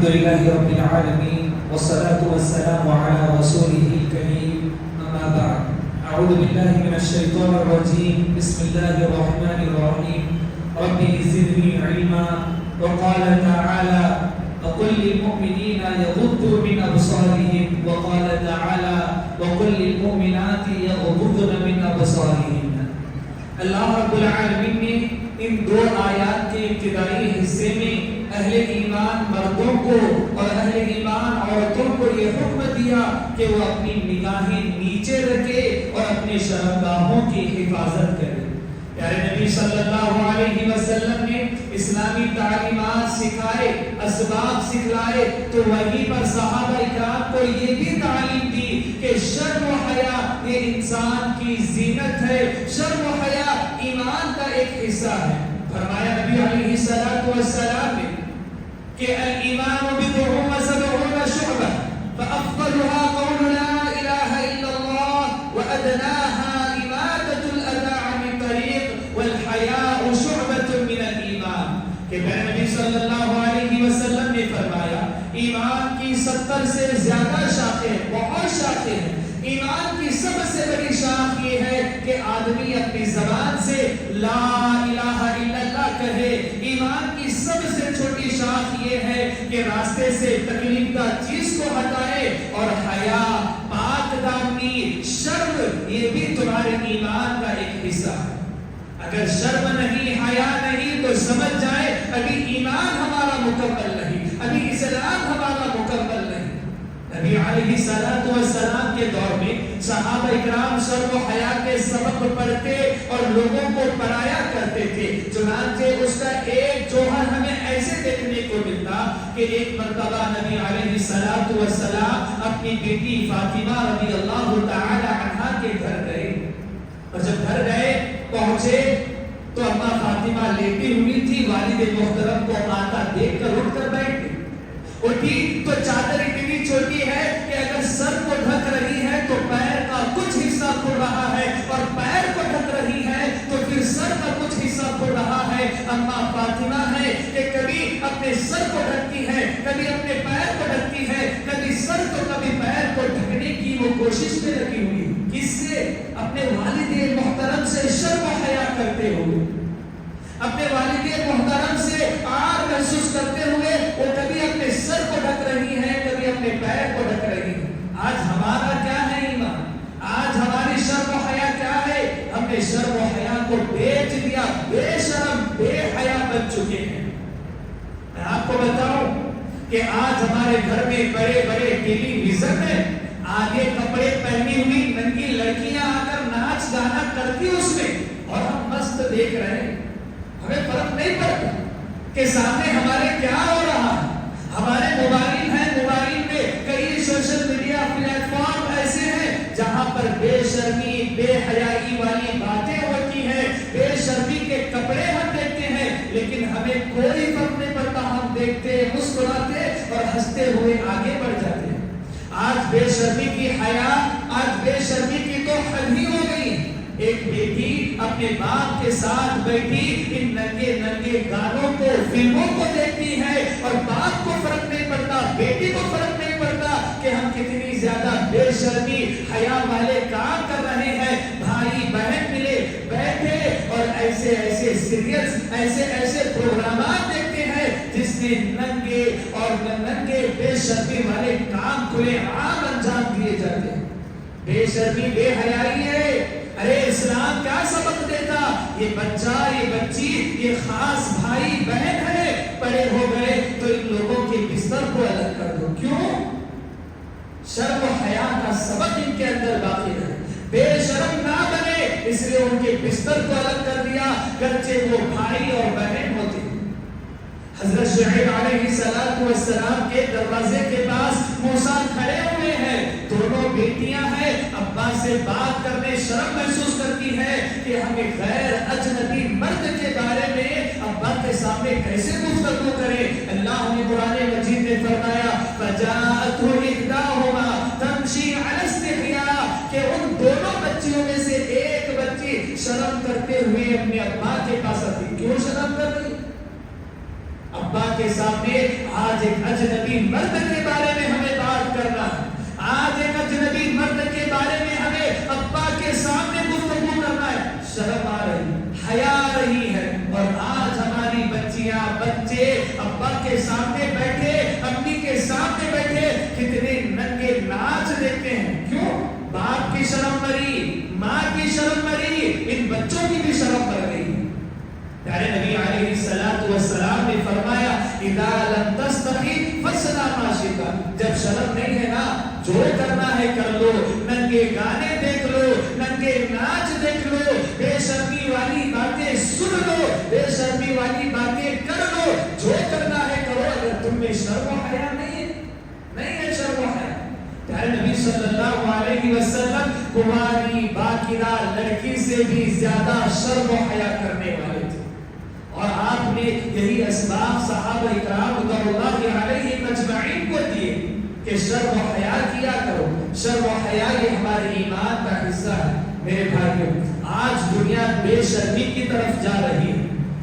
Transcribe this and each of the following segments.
الحمد لله رب العالمين والصلاة والسلام على رسوله الكريم أما بعد أعوذ بالله من الشيطان الرجيم بسم الله الرحمن الرحيم رب زدني علما وقال تعالى وقل للمؤمنين يغضوا من أبصارهم وقال تعالى وقل للمؤمنات يغضضن من أبصارهن. اللہ رب العالمین نے ان دو آیات کے ابتدائی حصے میں اہل ایمان مردوں کو اور اہل ایمان عورتوں کو یہ حکم دیا کہ وہ اپنی نگاہیں نیچے رکھے اور اپنے شرمگاہوں کی حفاظت کرے. پیارے نبی صلی اللہ علیہ وسلم نے اسلامی تعلیمات سکھائے، اسباب سکھلائے، تو وہیں پر صحابہ اکرام کو یہ بھی تعلیم دی کہ شرم و حیا یہ انسان کی زینت ہے، شرم و حیا ایمان کا ایک حصہ ہے. فرمایا نبی علیہ السلام نے کہ الایمان بضع وسبعون شعبہ فافضلها قول لا الہ الا اللہ وادناها اماطۃ الاذى عن الطریق والحیاء شعبۃ من الایمان. کہ نبی صلی اللہ علیہ وسلم نے فرمایا ایمان کی 70 سے زیادہ شاخیں، بہت شاخیں ہیں. ایمان کی سب سے بڑی شاخ یہ ہے کہ آدمی اپنی زبان سے لا الہ الا اللہ کہے. ایمان کی سب سے چھوٹی شاخ یہ ہے کہ راستے سے تکلیف دہ چیز کو ہٹائے. اور حیا، پاک دامنی، شرم یہ بھی تمہارے ایمان کا ایک حصہ ہے. اگر شرم نہیں، حیا نہیں تو سمجھ جائے ابھی ایمان ہمارا مکمل نہیں، ابھی اسلام ہمارا مکمل نہیں. نبی علیہ السلام کے دور میں صحابہ اکرام شرم و حیا کے سبق پڑھتے اور لوگوں کو پڑھایا کرتے تھے. چنانچہ اس کا ایک جوہر ہمیں ایسے دیکھنے کو ملتا کہ ایک مرتبہ نبی علیہ السلام اپنی بیٹی فاطمہ رضی اللہ تعالی عنہا کے گھر گئے، اور جب گھر گئے پہنچے تو اماں فاطمہ لیٹی ہوئی تھی. والد محترم کو آتا دیکھ کر اٹھ کر بیٹھ گئی. اٹھی تو چادر اتنی چھوٹی ہے کہ اگر سر کو ڈھک رہی ہے تو پیر کا کچھ حصہ کھل رہا ہے، اور پیر کو ڈھک رہی ہے تو پھر سر کا کچھ حصہ کھل رہا ہے. اماں فاطمہ ہے کہ کبھی اپنے سر کو ڈھکتی ہے، کبھی اپنے پیر کو ڈھکتی ہے، کبھی سر کو کبھی پیر کو ڈھکنے کی وہ کوشش میں لگی ہوئی. کس سے؟ اپنے والد محترم سے شرم و حیا کرتے ہوئے، اپنے والد محترم سے عار محسوس کرتے ہوئے وہ کبھی اپنے سر کو ڈھک رہی ہے، کبھی اپنے پیر کو ڈھک رہی ہے. آج ہمارا کیا ہے ایمان؟ آج ہماری شرم و حیا کیا ہے؟ ہم نے شرم و حیا کو بیچ دیا، بے شرم بے حیا بن چکے ہیں. میں آپ کو بتاؤں کہ آج ہمارے گھر میں بڑے بڑے ٹیلی ویژن میں آگے کپڑے پہنی ہوئی ننگی لڑکیاں آ کر ناچ گانا کرتی اس میں، اور ہم مست دیکھ رہے ہیں. ہمیں فرق نہیں پڑتا کہ سامنے ہمارے کیا ہو رہا ہے. ہمارے موبائل ہیں، موبائل میں کئی سوشل میڈیا پلیٹ فارم ایسے ہیں جہاں پر بے شرمی بے حیائی والی باتیں ہوتی ہیں، بے شرمی کے کپڑے ہم دیکھتے ہیں، لیکن ہمیں کوئی فرق نہیں پڑتا. ہم دیکھتے، مسکراتے اور ہنستے ہوئے آگے بڑھ جاتے ہیں. آج بے شرمی کی حیا، آج بے شرمی کی تو حد ہی ہو گئی. ایک بیٹی اپنے باپ کے ساتھ بیٹھی ان ننگے ننگے گانوں کو، فلموں کو دیکھتی ہے، اور باپ کو فرق نہیں پڑتا، بیٹی کو فرق نہیں پڑتا کہ ہم کتنی زیادہ بے شرمی حیا والے کام کر رہے ہیں. بھائی بہن ملے بیٹھے اور ایسے ایسے سیریلز، ایسے ایسے پروگرامات دیکھتے ہیں جس میں ننگے اور ننگے بے شرمی والے کام کھلے عام انجام دیے جاتے ہیں. بے شرمی بے حیائی ہے. ارے اسلام کیا سبق دیتا؟ یہ بچہ، یہ بچی، یہ خاص بھائی بہن ہے، بڑے ہو گئے تو ان لوگوں کے بستر کو الگ کر دو. کیوں؟ شرم و حیا کا سبق ان کے اندر باقی ہے. بے شرم نہ بنے اس لیے ان کے بستر کو الگ کر دیا، گرچہ وہ بھائی اور بہن ہوتے. حضرت شعیب علیہ السلام کے دروازے کے پاس موسیٰ کھڑے ہوئے ہیں. دونوں بیٹیاں ہیں. ابا سے بات کرنے شرم محسوس کرتی ہے کہ ہمیں غیر اجنبی مرد کے بارے میں ابا کے سامنے کیسے گفتگو کرے. اللہ نے قرآن مجید میں فرمایا فَجَاءَتْهُ إِحْدَاهُمَا تَمْشِي عَلَى اسْتِحْيَاءٍ کہ ان دونوں بچیوں میں سے ایک بچی شرم کرتے ہوئے اپنے ابا کے پاس آتی. کیوں شرم کر رہی؟ ابا کے سامنے آج ایک اجنبی مرد کے بارے میں ہمیں بات کرنا ہے، آج ایک اجنبی مرد کے بارے میں ہمیں ابا کے سامنے گفتگو کرنا ہے، شرم آ رہی، حیا آ رہی ہے۔ اور آج ہماری بچیاں بچے ابا کے سامنے بیٹھے، امی کے سامنے بیٹھے کتنے ننگے ناچ دیکھتے ہیں۔ کیوں؟ باپ کی شرم مری، ماں کی شرم مری، ان بچوں کی بھی شرم مر گئی۔ پیارے نبی علیہ الصلوۃ والسلام نے فرمایا اذا لم تستحی فاصنع ما شئت، جب شرم نہیں ہے نا جو کرنا ہے کر لو، ننگے گانے دیکھ لو، ننگے ناچ دیکھ لو، بے شرمی والی باتیں سن لو، بے شرمی والی باتیں کر لو، جو کرنا ہے کرو، اگر تم میں شرم و حیا نہیں ہے شرم و حیا۔ پیارے نبی صلی اللہ علیہ وسلم کماری باکرہ لڑکی سے بھی زیادہ شرم و حیا کرنے والے تھے، اور آپ نے یہی اسباب صحابہ اکرام رضی اللہ علیہم اجمعین کو دیے کہ شرم و حیا کیا کرو۔ شرم و حیا یہ ہمارے ایمان کا حصہ ہے۔ میرے بھائیو، آج دنیا بے شرمی کی طرف جا رہی ہے۔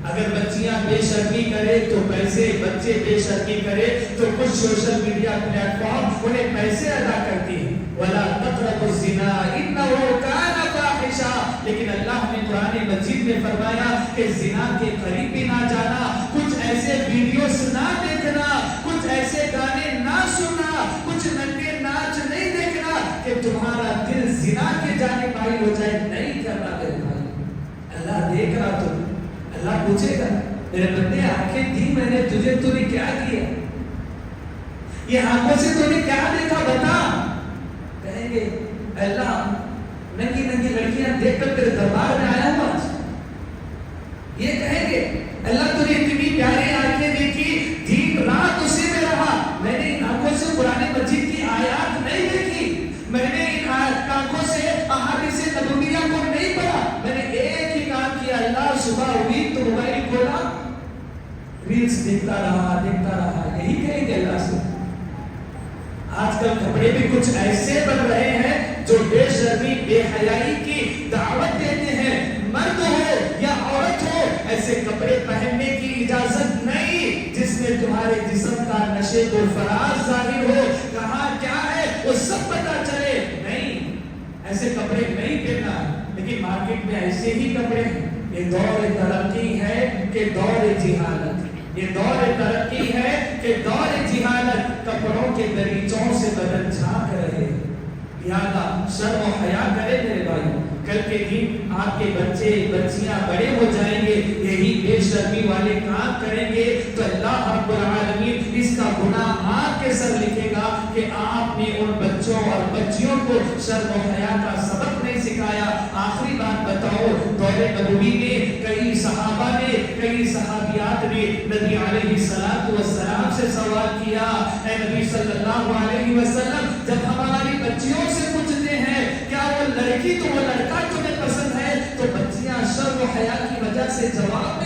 اگر بچیاں بے شرمی کرے تو پیسے، بچے بے شرمی کرے تو کچھ سوشل میڈیا پلیٹ فارم انہیں پیسے ادا کرتی ہیں۔ وَلَا تَقْرَبُوا الزِّنَا إِنَّهُ كَانَ فَاحِشًا، لیکن اللہ نے قرآن مجید میں فرمایا کہ زنا کے قریب بھی نہ جانا، کچھ ایسے ویڈیوز نہ دیکھنا، کچھ ایسے گانے نہ سننا، کچھ ننگے ناچ نہیں دیکھنا کہ تمہارا دل زنا کے جانب مائل ہو جائے، نہیں کرنا میرے بھائی۔ اللہ دیکھ رہا تو اللہ پوچھے گا میرے بندے آنکھیں دی میں نے تجھے، تو نے کیا کیا؟ یہ آنکھوں سے تو نے کیا دیکھا بتا؟ کہیں گے اللہ ننگی ننگی لڑکیاں دیکھ کر تیرے دربار میں آیا ہوں آج۔ یہ کہیں گے اللہ تو نے اتنی پیاری آنکھیں دیکھی، دن رات اسی میں رہا، میں نے ان آنکھوں سے قرآن مجید کی آیات نہیں دیکھی، میں نے ان آنکھوں سے احادیث نبویہ کو نہیں پڑھا، میں نے ایک ہی کام کیا، اللہ صبح ہوئی تو موبائل کھولا، ریلز دیکھتا رہا۔ یہی کہیں گے اللہ سے۔ آج کل کپڑے بھی کچھ ایسے بن رہے ہیں جو بے شرمی بے حیائی کی دعوت دیتے ہیں۔ مرد ہو یا عورت ہو، ایسے کپڑے پہننے کی اجازت نہیں جس میں تمہارے جسم کا نشیب و فراز ظاہر ہو، کہاں کیا ہے وہ سب پتا چلے۔ نہیں، ایسے کپڑے نہیں پہننا۔ لیکن مارکیٹ میں ایسے ہی کپڑے ہیں۔ یہ دور ترقی ہے کہ دور جہالت، یہ دور ترقی ہے کہ دور جہالت، کپڑوں کے دریچوں سے بدن جھانک رہے ہیں۔ لہذا شرم و حیا کرے میرے بھائی، کل کے دن آپ کے بچے بچیاں بڑے ہو جائیں گے، یہی بے شرمی والے کام کریں گے تو اللہ رب العالمین اس کا گناہ آپ کے سر لکھے گا کہ آپ نے ان بچوں اور بچیوں کو شرم و حیا کا سبق نہیں سکھایا۔ آخری بات بتاؤ، دور نبوی میں کئی صحابہ نے، کئی صحابیات نے نبی علیہ الصلوۃ والسلام سے سوال کیا، اے نبی صلی اللہ علیہ وسلم، جب ہماری بچیوں سے پوچھتے ہیں کیا وہ لڑکی تو وہ لڑکا تمہیں پسند ہے، تو بچیاں شرم و حیا کی وجہ سے جواب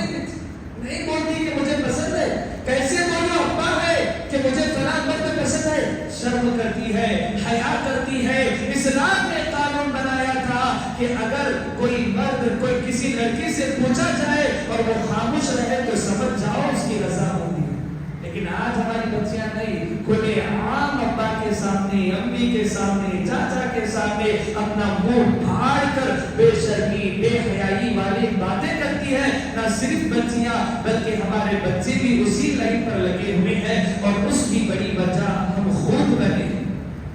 نہیں بولتی کہ مجھے پسند ہے۔ کیسے بولو ابا ہے کہ مجھے فلاں مرد پسند ہے؟ شرم کرتی ہے، حیا کرتی ہے۔ اسلام نے قانون بنایا تھا کہ اگر کوئی مرد کوئی کسی لڑکی سے پوچھا جائے اور وہ خاموش رہے تو سمجھ جاؤ اس کی رضا ہوتی ہے۔ لیکن آج ہماری بچیاں نہیں، کھلے عام ابا کے سامنے، امی کے سامنے، چاچا کے سامنے اپنا منہ پھاڑ کر بے شرمی بے حیائی والی باتیں کرتی ہیں۔ نہ صرف بچیاں بلکہ ہمارے بچے بھی اسی لائن پر لگے ہوئے ہیں، اور اس کی بڑی وجہ ہم خود بنے۔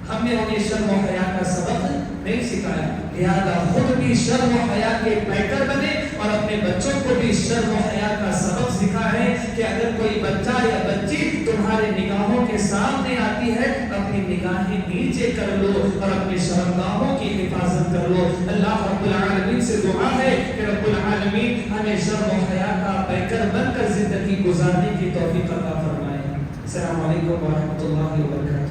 ہم نے انہیں شرم و حیا کا سبق نہیں سکھایا، لہذا خود بھی شرم و حیا کے پیکر بنے اور اپنے بچوں کو بھی شرم و حیا کا سبق سکھائیں کہ اگر کوئی بچہ یا بچی تمہارے نگاہوں کے سامنے آتی ہے، اپنی نگاہیں نیچے کر لو اور اپنی شرمگاہوں کی حفاظت کر لو۔ اللہ رب العالمین سے دعا ہے کہ رب العالمین ہمیں شرم و حیا کا پیکر بن کر زندگی گزارنے کی توفیق عطا فرمائے۔ السلام علیکم ورحمۃ اللہ وبرکاتہ۔